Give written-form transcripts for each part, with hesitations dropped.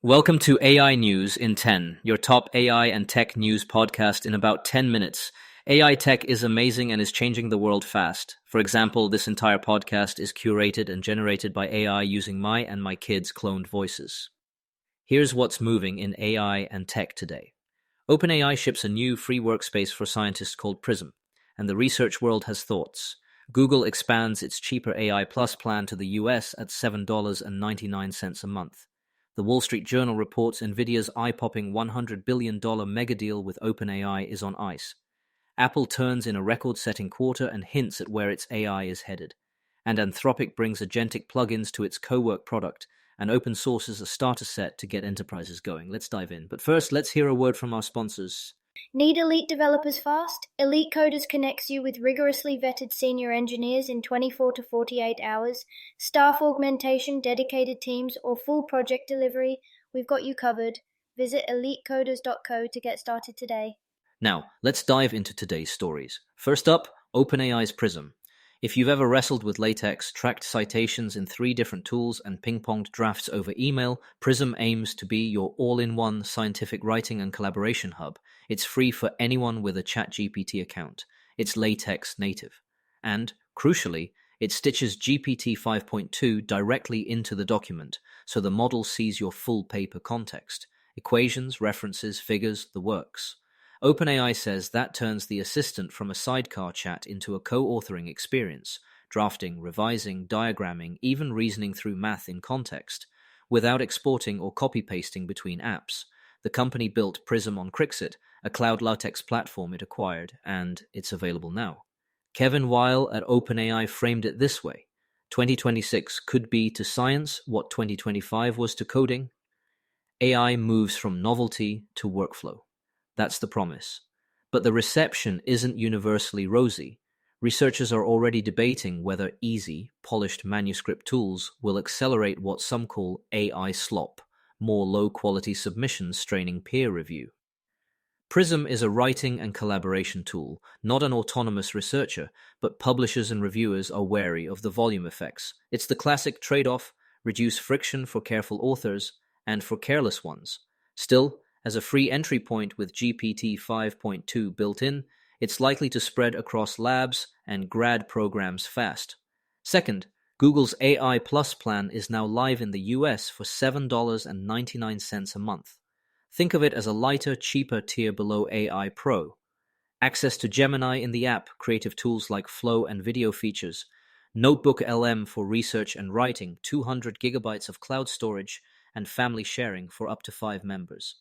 Welcome to AI News in 10, your top AI and tech news podcast in about 10 minutes. AI tech is amazing and is changing the world fast. For example, this entire podcast is curated and generated by AI using my and my kids' cloned voices. Here's what's moving in AI and tech today. OpenAI ships a new free workspace for scientists called Prism, and the research world has thoughts. Google expands its cheaper AI Plus plan to the US at $7.99 a month. The Wall Street Journal reports Nvidia's eye-popping $100 billion megadeal with OpenAI is on ice. Apple turns in a record-setting quarter and hints at where its AI is headed. And Anthropic brings agentic plugins to its Cowork product and open sources a starter set to get enterprises going. Let's dive in. But first, let's hear a word from our sponsors. Need elite developers fast? Elite Coders connects you with rigorously vetted senior engineers in 24 to 48 hours, staff augmentation, dedicated teams, or full project delivery. We've got you covered. Visit elitecoders.co to get started today. Now, let's dive into today's stories. First up, OpenAI's Prism. If you've ever wrestled with LaTeX, tracked citations in 3 different tools, and ping-ponged drafts over email, Prism aims to be your all-in-one scientific writing and collaboration hub. It's free for anyone with a ChatGPT account. It's LaTeX native. And, crucially, it stitches GPT 5.2 directly into the document, so the model sees your full paper context. Equations, references, figures, the works. OpenAI says that turns the assistant from a sidecar chat into a co-authoring experience, drafting, revising, diagramming, even reasoning through math in context, without exporting or copy-pasting between apps. The company built Prism on Crixit, a cloud LaTeX platform it acquired, and it's available now. Kevin Weil at OpenAI framed it this way: 2026 could be to science what 2025 was to coding. AI moves from novelty to workflow. That's the promise. But the reception isn't universally rosy. Researchers are already debating whether easy, polished manuscript tools will accelerate what some call AI slop, more low-quality submissions straining peer review. Prism is a writing and collaboration tool, not an autonomous researcher, but publishers and reviewers are wary of the volume effects. It's the classic trade-off: reduce friction for careful authors and for careless ones. Still, as a free entry point with GPT 5.2 built in, it's likely to spread across labs and grad programs fast. Second, Google's AI Plus plan is now live in the US for $7.99 a month. Think of it as a lighter, cheaper tier below AI Pro. Access to Gemini in the app, creative tools like Flow and video features, Notebook LM for research and writing, 200 gigabytes of cloud storage, and family sharing for up to 5 members.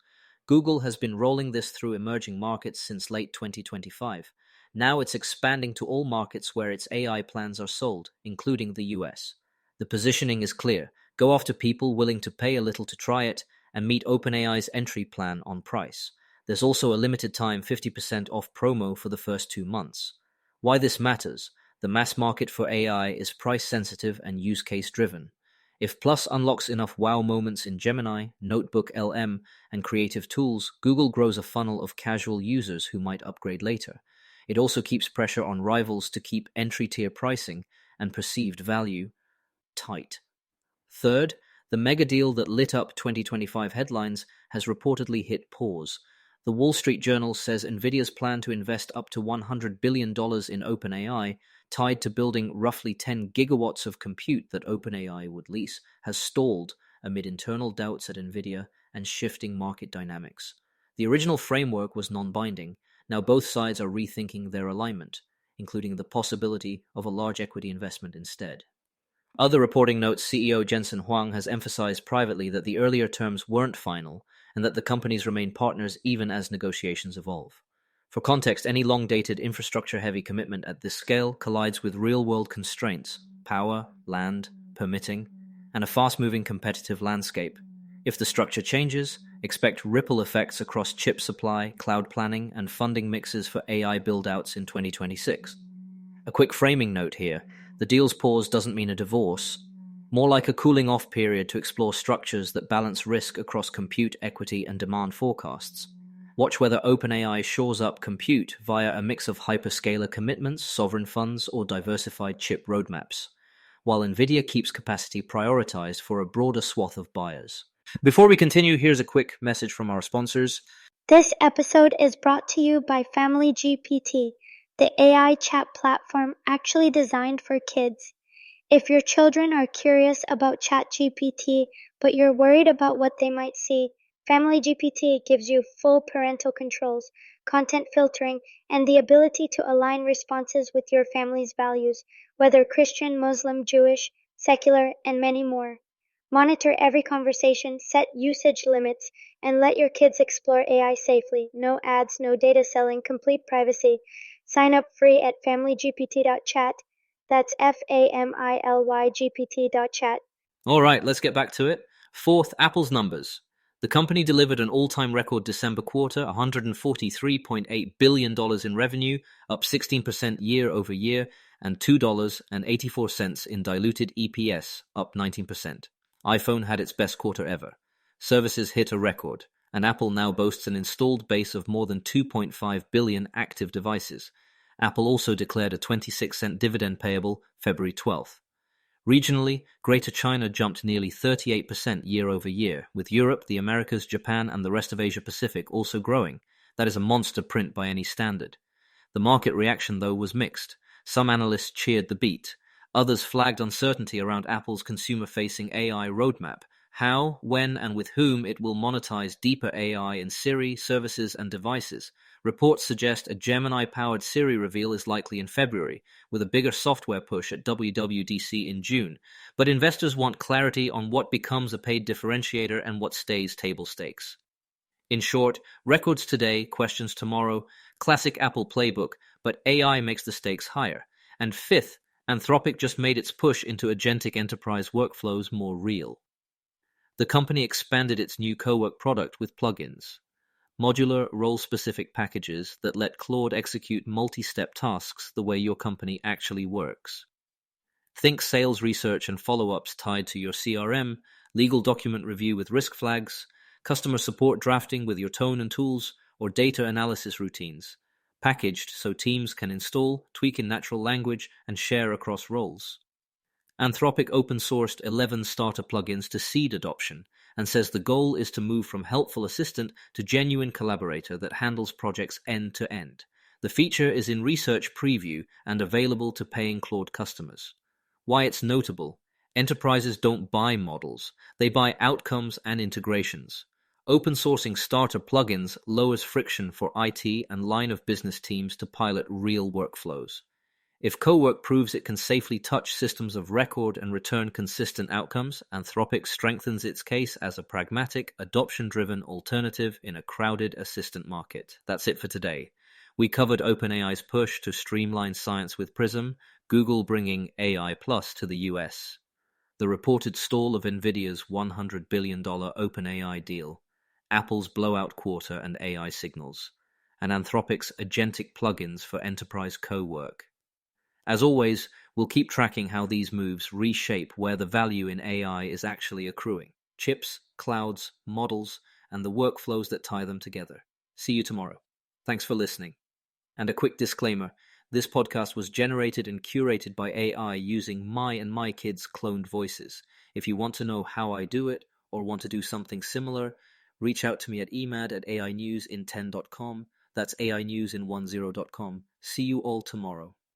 Google has been rolling this through emerging markets since late 2025. Now it's expanding to all markets where its AI plans are sold, including the US. The positioning is clear: go after people willing to pay a little to try it, and meet OpenAI's entry plan on price. There's also a limited time 50% off promo for the first 2 months. Why this matters: the mass market for AI is price sensitive and use case driven. If Plus unlocks enough wow moments in Gemini, Notebook LM, and creative tools, Google grows a funnel of casual users who might upgrade later. It also keeps pressure on rivals to keep entry-tier pricing and perceived value tight. Third, the megadeal that lit up 2025 headlines has reportedly hit pause. The Wall Street Journal says Nvidia's plan to invest up to $100 billion in OpenAI, tied to building roughly 10 gigawatts of compute that OpenAI would lease, has stalled amid internal doubts at Nvidia and shifting market dynamics. The original framework was non-binding. Now both sides are rethinking their alignment, including the possibility of a large equity investment instead. Other reporting notes: CEO Jensen Huang has emphasized privately that the earlier terms weren't final and that the companies remain partners even as negotiations evolve. For context, any long-dated infrastructure-heavy commitment at this scale collides with real-world constraints: power, land, permitting, and a fast-moving competitive landscape. If the structure changes, expect ripple effects across chip supply, cloud planning, and funding mixes for AI build-outs in 2026. A quick framing note here: the deal's pause doesn't mean a divorce, more like a cooling-off period to explore structures that balance risk across compute, equity, and demand forecasts. Watch whether OpenAI shores up compute via a mix of hyperscaler commitments, sovereign funds, or diversified chip roadmaps, while Nvidia keeps capacity prioritized for a broader swath of buyers. Before we continue, here's a quick message from our sponsors. This episode is brought to you by Family GPT, the AI chat platform actually designed for kids. If your children are curious about ChatGPT, but you're worried about what they might see, Family GPT gives you full parental controls, content filtering, and the ability to align responses with your family's values, whether Christian, Muslim, Jewish, secular, and many more. Monitor every conversation, set usage limits, and let your kids explore AI safely. No ads, no data selling, complete privacy. Sign up free at familygpt.chat. That's familygpt.chat. All right, let's get back to it. Fourth, Apple's numbers. The company delivered an all-time record December quarter, $143.8 billion in revenue, up 16% year over year, and $2.84 in diluted EPS, up 19%. iPhone had its best quarter ever. Services hit a record, and Apple now boasts an installed base of more than 2.5 billion active devices. Apple also declared a 26-cent dividend payable February 12th. Regionally, Greater China jumped nearly 38% year over year, with Europe, the Americas, Japan, and the rest of Asia Pacific also growing. That is a monster print by any standard. The market reaction, though, was mixed. Some analysts cheered the beat. Others flagged uncertainty around Apple's consumer-facing AI roadmap, how, when, and with whom it will monetize deeper AI in Siri, services, and devices. Reports suggest a Gemini-powered Siri reveal is likely in February, with a bigger software push at WWDC in June. But investors want clarity on what becomes a paid differentiator and what stays table stakes. In short, records today, questions tomorrow, classic Apple playbook, but AI makes the stakes higher. And fifth, Anthropic just made its push into agentic enterprise workflows more real. The company expanded its new Cowork product with plugins, modular, role-specific packages that let Claude execute multi-step tasks the way your company actually works. Think sales research and follow-ups tied to your CRM, legal document review with risk flags, customer support drafting with your tone and tools, or data analysis routines, packaged so teams can install, tweak in natural language, and share across roles. Anthropic open-sourced 11 starter plugins to seed adoption and says the goal is to move from helpful assistant to genuine collaborator that handles projects end-to-end. The feature is in research preview and available to paying Claude customers. Why it's notable: enterprises don't buy models, they buy outcomes and integrations. Open-sourcing starter plugins lowers friction for IT and line-of-business teams to pilot real workflows. If Cowork proves it can safely touch systems of record and return consistent outcomes, Anthropic strengthens its case as a pragmatic, adoption-driven alternative in a crowded assistant market. That's it for today. We covered OpenAI's push to streamline science with Prism, Google bringing AI Plus to the US, the reported stall of Nvidia's $100 billion OpenAI deal, Apple's blowout quarter and AI signals, and Anthropic's agentic plugins for enterprise Cowork. As always, we'll keep tracking how these moves reshape where the value in AI is actually accruing: chips, clouds, models, and the workflows that tie them together. See you tomorrow. Thanks for listening. And a quick disclaimer: this podcast was generated and curated by AI using my and my kids' cloned voices. If you want to know how I do it, or want to do something similar, reach out to me at emad@ainewsin10.com. That's ainewsin10.com. See you all tomorrow.